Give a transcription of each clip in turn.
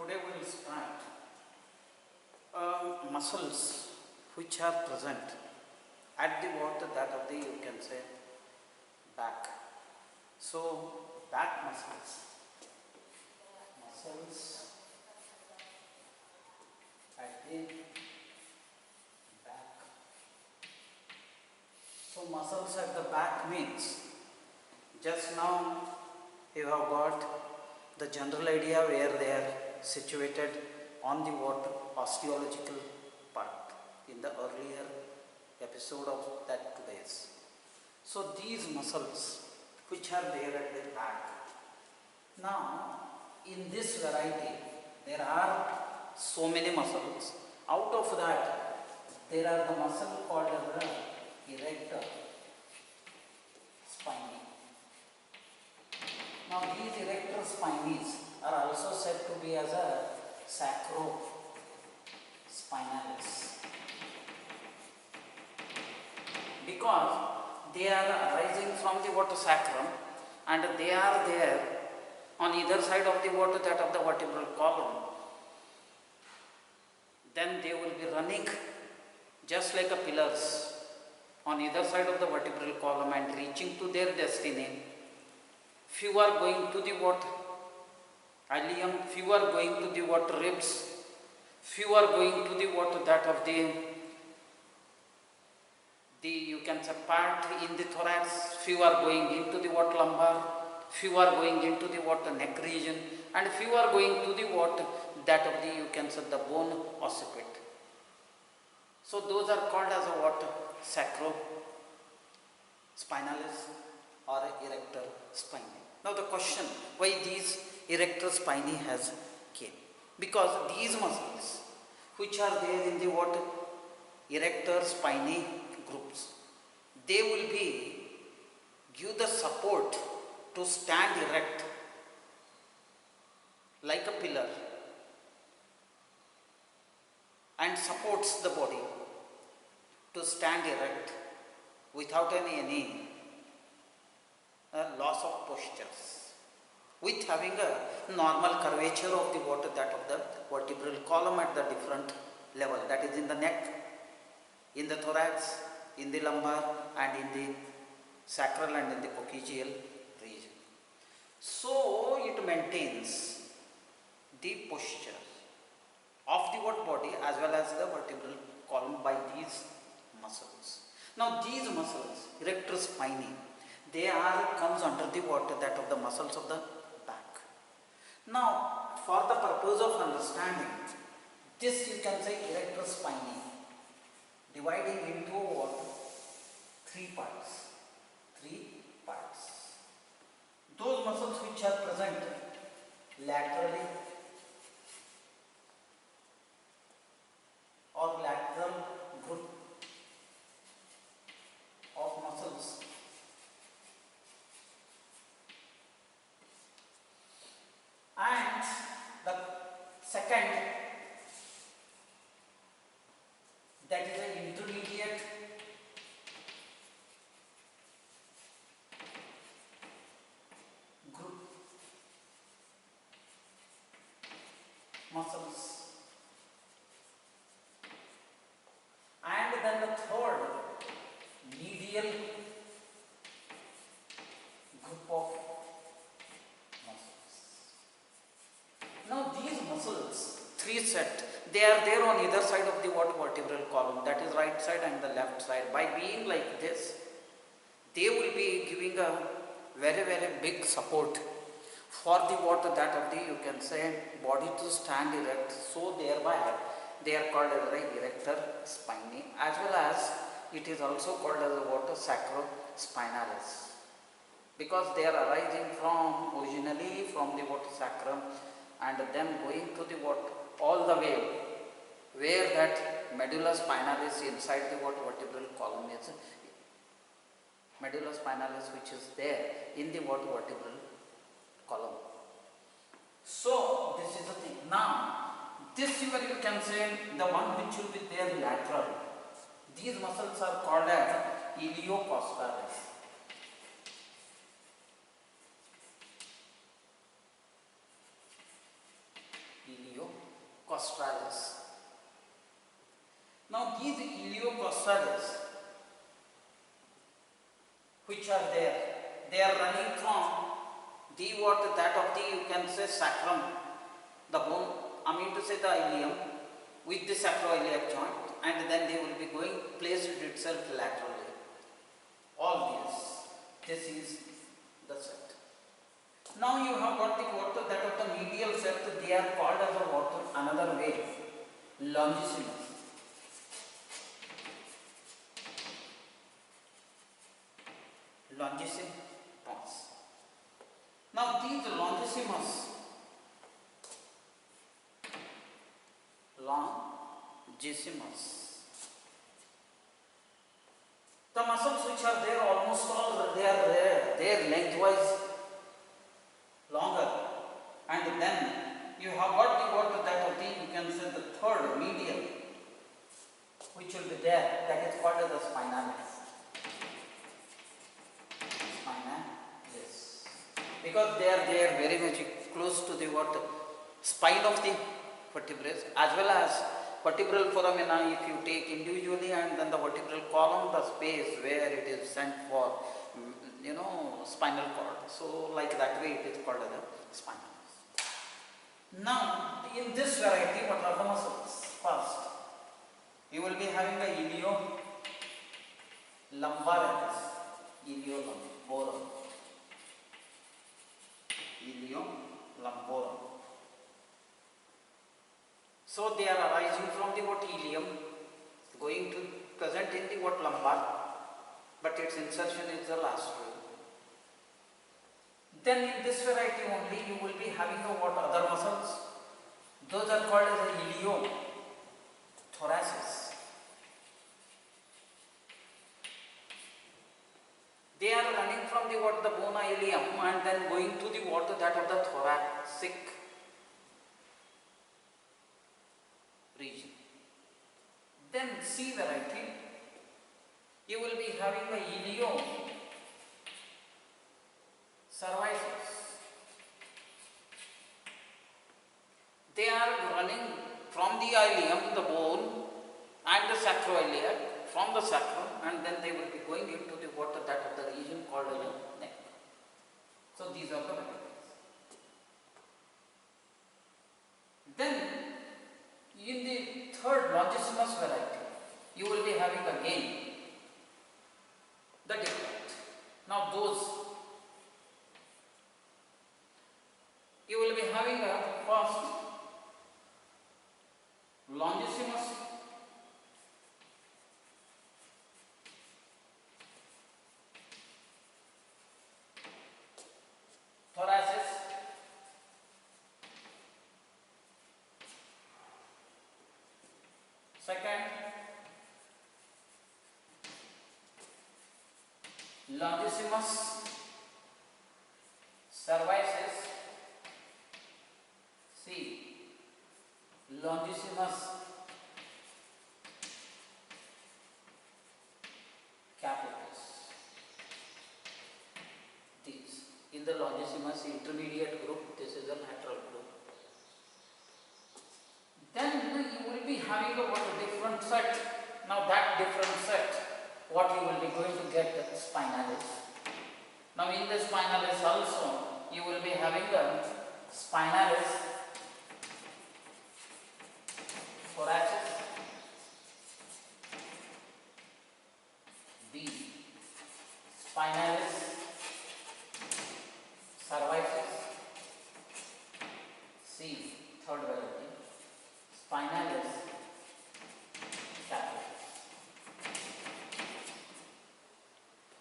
today we will start muscles which are present at the water that of the, you can say, back. So back muscles at the back. So muscles at the back means just now you have got the general idea where they are situated on the water osteological part in the earlier episode of that today's. So these muscles which are there at the back. Now in this variety there are so many muscles. Out of that there are the muscle called as the erector spinae. Now these erector spinae are also said to be as a sacrospinalis, because they are arising from the water sacrum and they are there on either side of the water, that of the vertebral column. Then they will be running just like a pillars on either side of the vertebral column and reaching to their destiny. Few are going to the what ilium, few are going to the what ribs, few are going to the what that of the you can say part in the thorax, few are going into the what lumbar, few are going into the what neck region, and few are going to the what that of the, you can say, the bone occiput. So those are called as a what sacrospinalis or erector spinae. Now the question, why these erector spinae has came? Because these muscles which are there in the what erector spinae groups, they will be give the support to stand erect like a pillar and supports the body to stand erect without any loss of postures, with having a normal curvature of the water that of the vertebral column at the different level, that is in the neck, in the thorax, in the lumbar, and in the sacral and in the coccygeal region. So it maintains the posture of the what body as well as the vertebral column by these muscles. Now these muscles, erector spinae, they are comes under the water that of the muscles of the back. Now for the purpose of understanding this, you can say erector spinae dividing into what? Three parts. Those muscles which are present laterally or lateral group of muscles and the second, that is an intermediate group muscles, and then the third medial group of muscles. Now these muscles, three set, they are there on either side of the what vertebral column, that is right side and the left side. By being like this, they will be giving a very big support for the water that of the, you can say, body to stand erect. So thereby they are called as the erector spinae, as well as it is also called as the water sacrospinalis, because they are arising from originally from the water sacrum and then going to the what all the way where that medulla spinalis inside the what vertebral column is, medulla spinalis which is there in the what vertebral column. So this is the thing. Now this you can say the one which will be there lateral, these muscles are called as iliopsoas. Ilio iliocostralis. Now these iliocostralis which are there, they are running from the what that of the, you can say, sacrum, the bone, I mean to say the ilium with the sacroiliac joint, and then they will be going placed itself laterally. All this is the set. Now you have got the what that of the medial set, they are called as a what, another way, longissimus. Longissimus. Now these longissimus, the muscles which are there, almost all they are there lengthwise longer, and then you have got the what that of the, you can say, the third medial which will be there, that is called as the spinalis. Spinalis, because they are very much close to the what, spine of the vertebrae, as well as vertebral foramina if you take individually, and then the vertebral column, the space where it is sent for spinal cord. So like that way it is called as a spinalis. Now in this variety, what are the muscles? First, you will be having the iliolumbaris, iliolumborum. So they are arising from the what, ilium, going to present in the what, lumbar, but its insertion is the last row. Then in this variety only you will be having a what, other muscles. Those are called as the iliothoraces. They are running from the what, the bona ilium, and then going to the what, that of the thoracic region. Then C variety, you will be having the iliocervices. They are running from the ilium, the bone, and the sacroiliac, from the sacrum, and then they will be going into the what, that of the region called as the neck. So these are the varieties. Then in the third longissimus variety, you will be having again the different. Now those, you will be having a first longissimus, thoracis, second longissimus cervices, C longissimus capitis. These in the longissimus intermediate group, this is a lateral group. Then you will be having a what, a different set. Now that different set, what you will be going to get, the spinalis. Now in the spinalis also, you will be having the spinalis thoracis, B spinalis cervices, C third variety, spinalis capitis.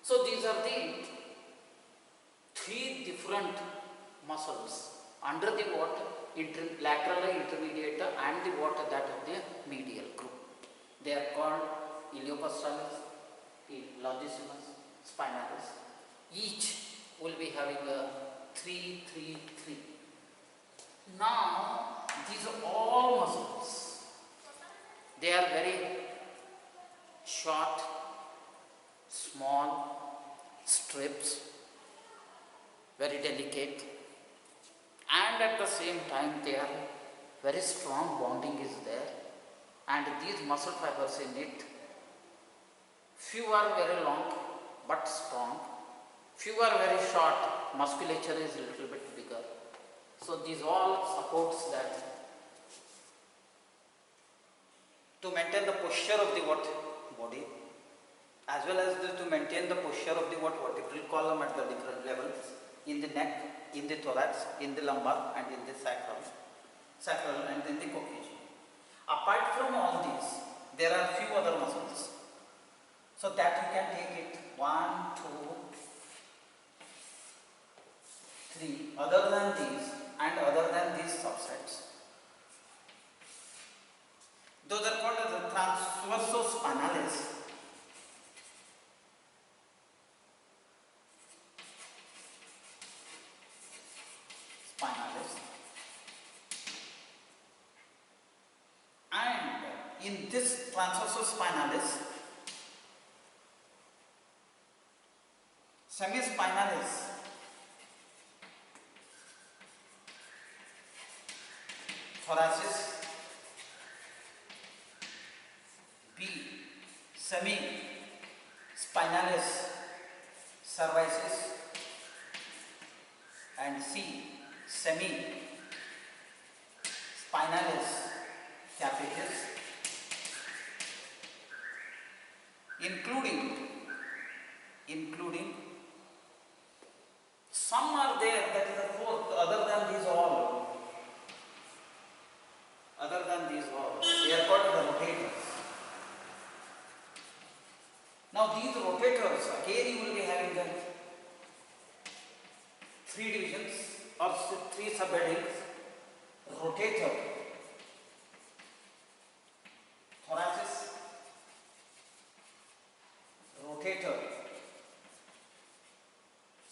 So these are the three different muscles under the what, lateral, intermediate, and the what, that of the medial group. They are called iliocostralis, longissimus, spinalis. Each will be having a 3, 3, 3. Now these are all muscles. They are very short, small strips, very delicate, and at the same time they are very strong bonding is there, and these muscle fibers in it, few are very long but strong, few are very short, musculature is a little bit bigger. So these all supports that to maintain the posture of the body, as well as to maintain the posture of the vertebral column at the different levels, in the neck, in the thorax, in the lumbar, and in the sacral and in the coccygeal. Apart from all these, there are few other muscles, so that you can take it 1, 2, 3 other than these and other than these subsets. Those are called as the Sacrospinalis. And in this Sacrospinalis, semispinalis, thoracis, B, semi-spinalis, cervicis, and C, semi-spinalis, capitis, including some are there, that is the fourth, other than these all, they are called the rotators. Now these rotators, again you will be having the 3 divisions or 3 subheadings: rotator, thoracis, rotator,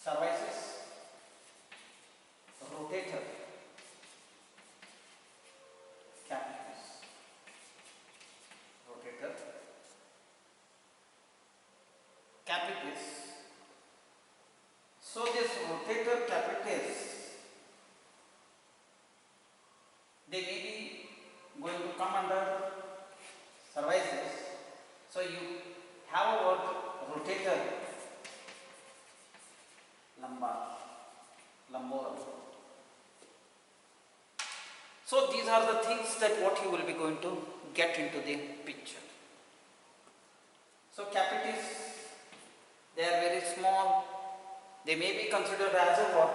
cervicis, rotator, capitis, rotator, capitis. So this rotator capitis, they may be going to come under cervicis. So you have a word rotator lumborum. So these are the things that what you will be going to get into the picture. So capitis, they are very small. They may be considered as a what?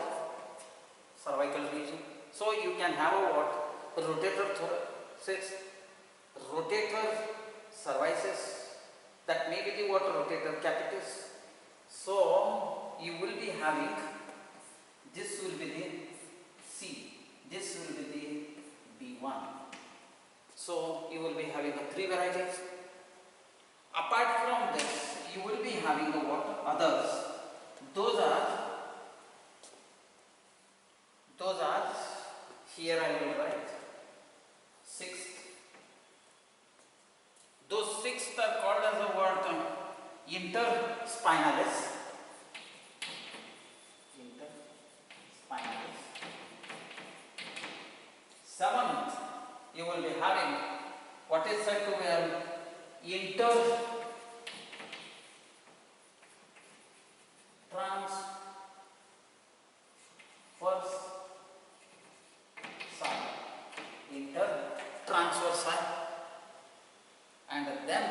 Cervical region. So you can have a what? Rotator thoracis, rotator cervicis, that may be the what? Rotator capitis. So you will be having, this will be the C, this will be the B1. So you will be having the 3 varieties. Apart from this, you will be having the what? Others. Those are here I will write 6th. Those 6th are called as a word interspinalis. Interspinalis. 7th, you will be having what is said to be an intertransverse. Intertransversal, and then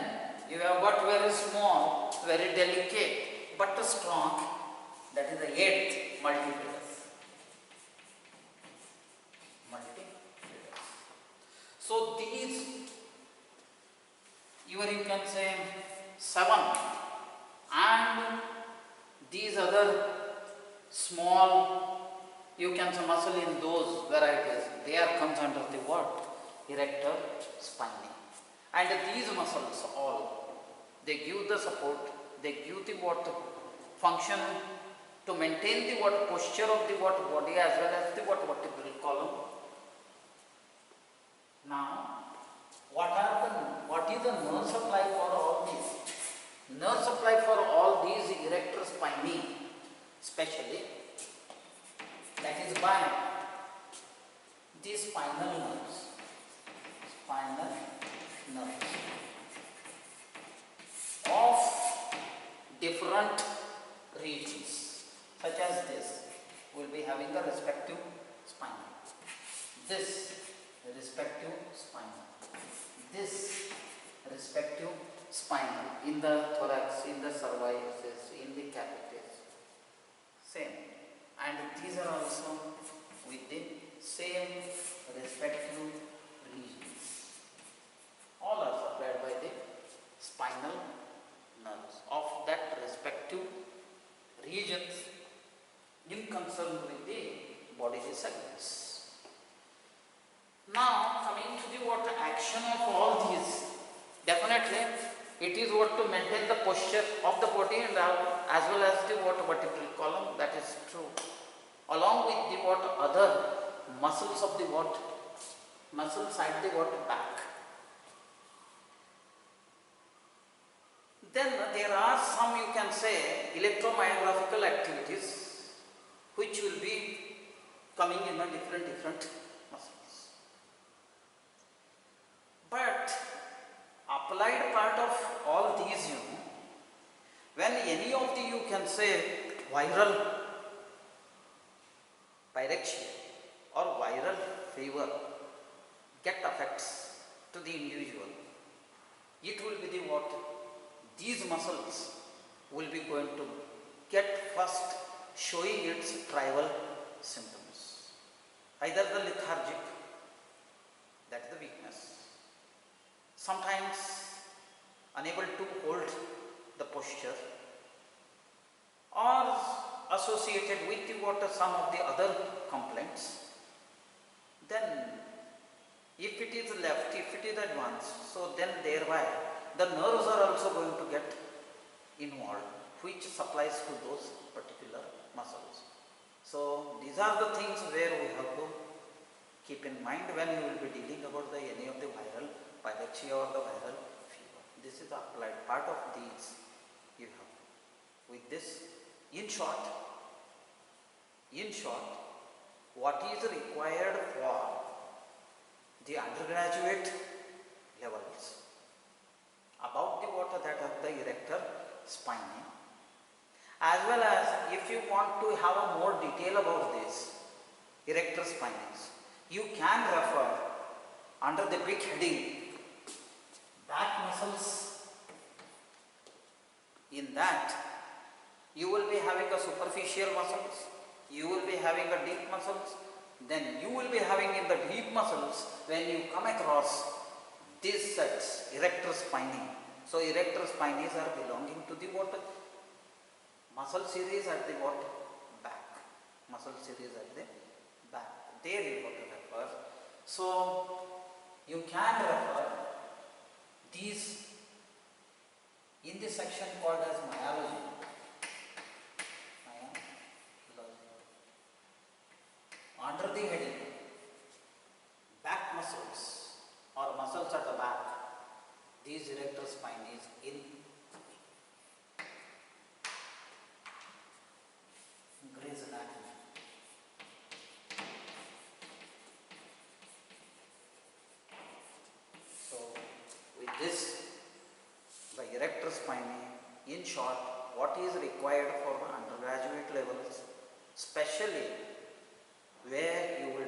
you have got very small, very delicate but strong, that is the 8th multifidus. So these, you can say 7, and these other small, you can say muscle in those varieties, they are comes under the what? Erector, spinae. And these muscles all, they give the support, they give the what function to maintain the what posture of the what body as well as the what vertebral column. Now, what is the nerve supply for all these? Nerve supply for all these erector spinae, especially, that is by these spinal nerves. spinal nerves of different regions, such as this. We will be having the respective spinal. This respective spinal. This respective spinal in the thorax, in the cervix, in the capitis. Same. And these are also with the same respective regions. All are supplied by the spinal nerves of that respective regions in concern with the bodily segments. Now coming to the what action of all these, definitely it is what to maintain the posture of the body and as well as the what vertebral column, that is true, along with the what other muscles of the what muscles at the what back. Then there are some, you can say, electromyographical activities which will be coming in a different muscles. But applied part of all these, when any of the, you can say, viral pyrexia or viral fever get affects to the individual, it will be the what? These muscles will be going to get first showing its tribal symptoms. Either the lethargic, that is the weakness, sometimes unable to hold the posture, or associated with the what some of the other complaints. Then if it is left, if it is advanced, so then thereby the nerves are also going to get involved, which supplies to those particular muscles. So these are the things where we have to keep in mind when you will be dealing about the any of the viral pyrexia or the viral fever. This is the applied part of these you have. With this, in short, what is required for the undergraduate levels about the what that of the erector spinae, as well as if you want to have a more detail about this erector spinae, you can refer under the big heading back muscles. In that you will be having a superficial muscles, you will be having a deep muscles, then you will be having in the deep muscles when you come across these sets, erector spinae. So erector spinae are belonging to the what? Muscle series at the what? Back. Muscle series at the back. There you have to refer. So you can refer these in the section called as myology. Under the heading back muscles or muscles at the back, these erector spinae in Gray's Anatomy. So with this, the erector spinae, in short, what is required for the undergraduate levels, especially where you will